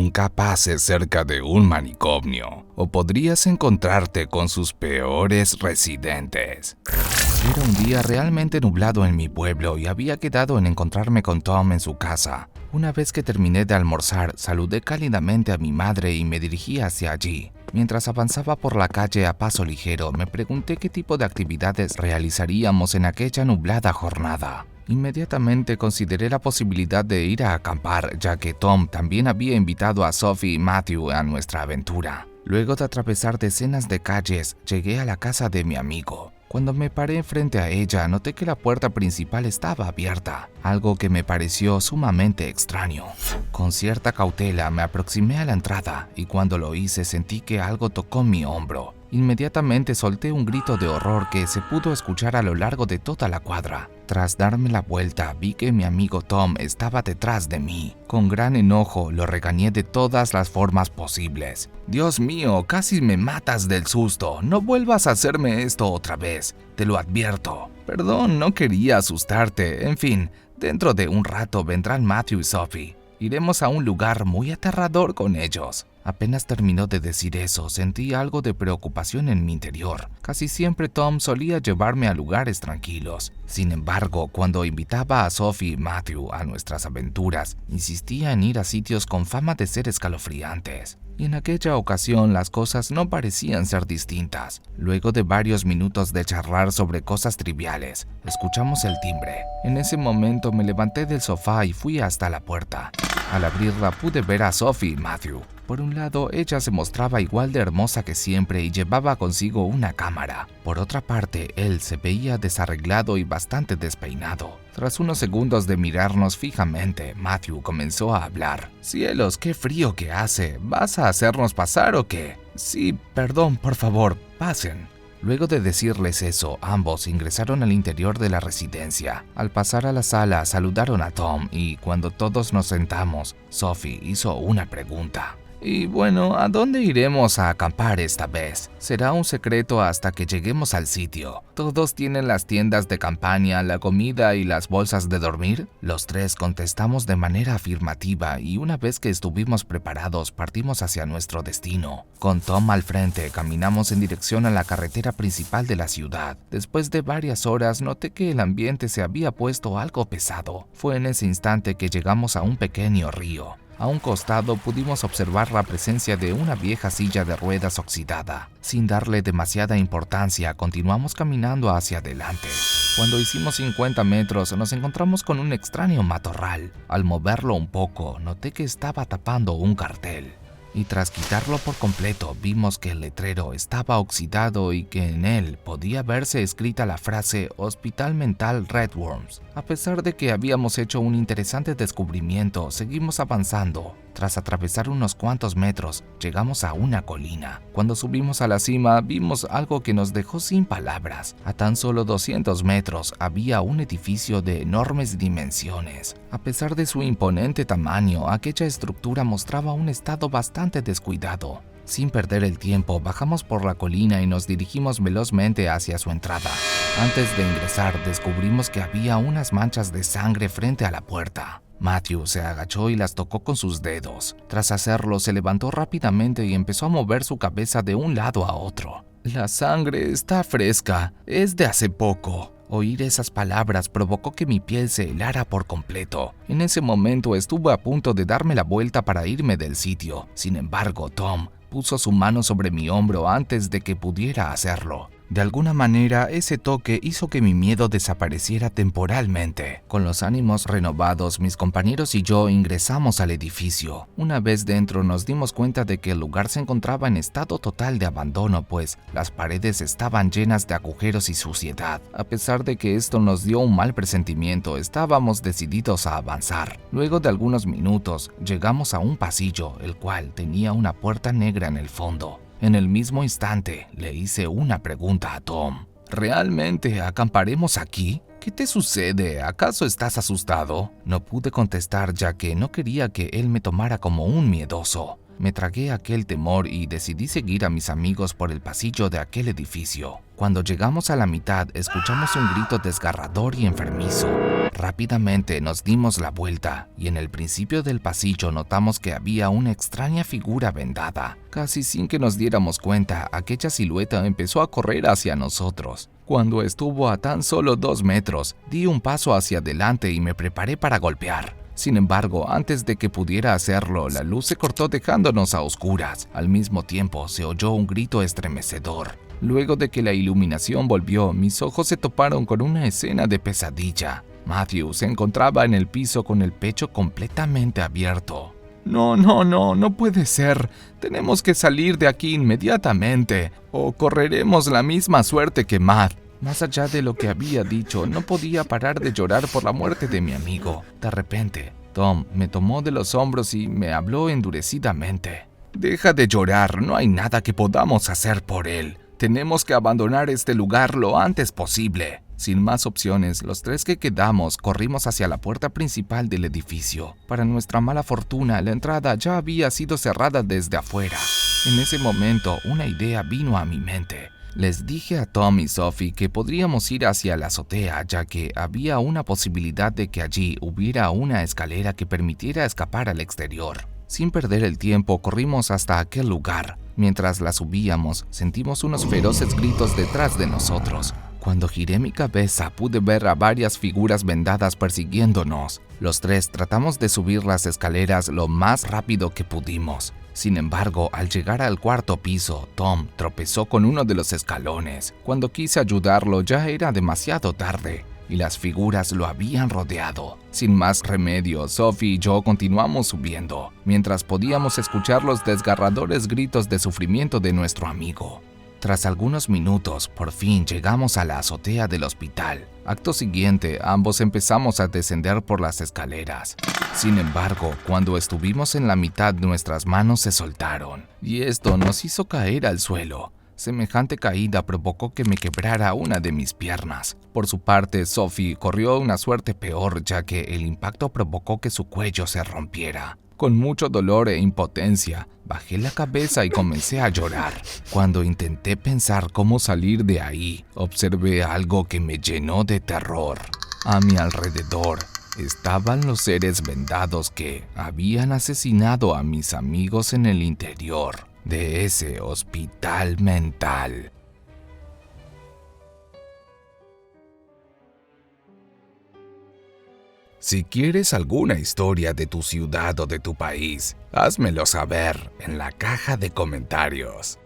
Nunca pases cerca de un manicomio o podrías encontrarte con sus peores residentes. Era un día realmente nublado en mi pueblo y había quedado en encontrarme con Tom en su casa. Una vez que terminé de almorzar, saludé cálidamente a mi madre y me dirigí hacia allí. Mientras avanzaba por la calle a paso ligero, me pregunté qué tipo de actividades realizaríamos en aquella nublada jornada. Inmediatamente consideré la posibilidad de ir a acampar, ya que Tom también había invitado a Sophie y Matthew a nuestra aventura. Luego de atravesar decenas de calles, llegué a la casa de mi amigo. Cuando me paré frente a ella, noté que la puerta principal estaba abierta, algo que me pareció sumamente extraño. Con cierta cautela me aproximé a la entrada y cuando lo hice sentí que algo tocó mi hombro. Inmediatamente solté un grito de horror que se pudo escuchar a lo largo de toda la cuadra. Tras darme la vuelta, vi que mi amigo Tom estaba detrás de mí. Con gran enojo, lo regañé de todas las formas posibles. «Dios mío, casi me matas del susto. No vuelvas a hacerme esto otra vez. Te lo advierto. Perdón, no quería asustarte. En fin, dentro de un rato vendrán Matthew y Sophie. Iremos a un lugar muy aterrador con ellos». Apenas terminó de decir eso, sentí algo de preocupación en mi interior. Casi siempre Tom solía llevarme a lugares tranquilos. Sin embargo, cuando invitaba a Sophie y Matthew a nuestras aventuras, insistía en ir a sitios con fama de ser escalofriantes. Y en aquella ocasión las cosas no parecían ser distintas. Luego de varios minutos de charlar sobre cosas triviales, escuchamos el timbre. En ese momento me levanté del sofá y fui hasta la puerta. Al abrirla pude ver a Sophie y Matthew. Por un lado, ella se mostraba igual de hermosa que siempre y llevaba consigo una cámara. Por otra parte, él se veía desarreglado y bastante despeinado. Tras unos segundos de mirarnos fijamente, Matthew comenzó a hablar. «Cielos, qué frío que hace. ¿Vas a hacernos pasar o qué?» «Sí, perdón, por favor, pasen». Luego de decirles eso, ambos ingresaron al interior de la residencia. Al pasar a la sala, saludaron a Tom y cuando todos nos sentamos, Sophie hizo una pregunta. «Y bueno, ¿a dónde iremos a acampar esta vez? Será un secreto hasta que lleguemos al sitio. ¿Todos tienen las tiendas de campaña, la comida y las bolsas de dormir?» Los tres contestamos de manera afirmativa y una vez que estuvimos preparados, partimos hacia nuestro destino. Con Tom al frente, caminamos en dirección a la carretera principal de la ciudad. Después de varias horas, noté que el ambiente se había puesto algo pesado. Fue en ese instante que llegamos a un pequeño río. A un costado pudimos observar la presencia de una vieja silla de ruedas oxidada. Sin darle demasiada importancia, continuamos caminando hacia adelante. Cuando hicimos 50 metros, nos encontramos con un extraño matorral. Al moverlo un poco, noté que estaba tapando un cartel. Y tras quitarlo por completo, vimos que el letrero estaba oxidado y que en él podía verse escrita la frase Hospital Mental Redworms. A pesar de que habíamos hecho un interesante descubrimiento, seguimos avanzando. Tras atravesar unos cuantos metros, llegamos a una colina. Cuando subimos a la cima, vimos algo que nos dejó sin palabras. A tan solo 200 metros había un edificio de enormes dimensiones. A pesar de su imponente tamaño, aquella estructura mostraba un estado bastante descuidado. Sin perder el tiempo, bajamos por la colina y nos dirigimos velozmente hacia su entrada. Antes de ingresar, descubrimos que había unas manchas de sangre frente a la puerta. Matthew se agachó y las tocó con sus dedos. Tras hacerlo, se levantó rápidamente y empezó a mover su cabeza de un lado a otro. «La sangre está fresca, es de hace poco». Oír esas palabras provocó que mi piel se helara por completo. En ese momento estuve a punto de darme la vuelta para irme del sitio. Sin embargo, Tom puso su mano sobre mi hombro antes de que pudiera hacerlo. De alguna manera, ese toque hizo que mi miedo desapareciera temporalmente. Con los ánimos renovados, mis compañeros y yo ingresamos al edificio. Una vez dentro, nos dimos cuenta de que el lugar se encontraba en estado total de abandono, pues las paredes estaban llenas de agujeros y suciedad. A pesar de que esto nos dio un mal presentimiento, estábamos decididos a avanzar. Luego de algunos minutos, llegamos a un pasillo, el cual tenía una puerta negra en el fondo. En el mismo instante, le hice una pregunta a Tom. ¿Realmente acamparemos aquí? ¿Qué te sucede? ¿Acaso estás asustado? No pude contestar ya que no quería que él me tomara como un miedoso. Me tragué aquel temor y decidí seguir a mis amigos por el pasillo de aquel edificio. Cuando llegamos a la mitad, escuchamos un grito desgarrador y enfermizo. Rápidamente nos dimos la vuelta y en el principio del pasillo notamos que había una extraña figura vendada. Casi sin que nos diéramos cuenta, aquella silueta empezó a correr hacia nosotros. Cuando estuvo a tan solo 2 metros, di un paso hacia adelante y me preparé para golpear. Sin embargo, antes de que pudiera hacerlo, la luz se cortó dejándonos a oscuras. Al mismo tiempo, se oyó un grito estremecedor. Luego de que la iluminación volvió, mis ojos se toparon con una escena de pesadilla. Matthew se encontraba en el piso con el pecho completamente abierto. No puede ser. Tenemos que salir de aquí inmediatamente, o correremos la misma suerte que Matt. Más allá de lo que había dicho, no podía parar de llorar por la muerte de mi amigo. De repente, Tom me tomó de los hombros y me habló endurecidamente. Deja de llorar, no hay nada que podamos hacer por él. Tenemos que abandonar este lugar lo antes posible. Sin más opciones, los 3 que quedamos corrimos hacia la puerta principal del edificio. Para nuestra mala fortuna, la entrada ya había sido cerrada desde afuera. En ese momento, una idea vino a mi mente. Les dije a Tom y Sophie que podríamos ir hacia la azotea, ya que había una posibilidad de que allí hubiera una escalera que permitiera escapar al exterior. Sin perder el tiempo, corrimos hasta aquel lugar. Mientras la subíamos, sentimos unos feroces gritos detrás de nosotros. Cuando giré mi cabeza, pude ver a varias figuras vendadas persiguiéndonos. Los 3 tratamos de subir las escaleras lo más rápido que pudimos. Sin embargo, al llegar al 4º piso, Tom tropezó con uno de los escalones. Cuando quise ayudarlo, ya era demasiado tarde y las figuras lo habían rodeado. Sin más remedio, Sophie y yo continuamos subiendo, mientras podíamos escuchar los desgarradores gritos de sufrimiento de nuestro amigo. Tras algunos minutos, por fin llegamos a la azotea del hospital. Acto siguiente, ambos empezamos a descender por las escaleras. Sin embargo, cuando estuvimos en la mitad, nuestras manos se soltaron, y esto nos hizo caer al suelo. Semejante caída provocó que me quebrara una de mis piernas. Por su parte, Sophie corrió una suerte peor, ya que el impacto provocó que su cuello se rompiera. Con mucho dolor e impotencia, bajé la cabeza y comencé a llorar. Cuando intenté pensar cómo salir de ahí, observé algo que me llenó de terror. A mi alrededor estaban los seres vendados que habían asesinado a mis amigos en el interior de ese hospital mental. Si quieres alguna historia de tu ciudad o de tu país, házmelo saber en la caja de comentarios.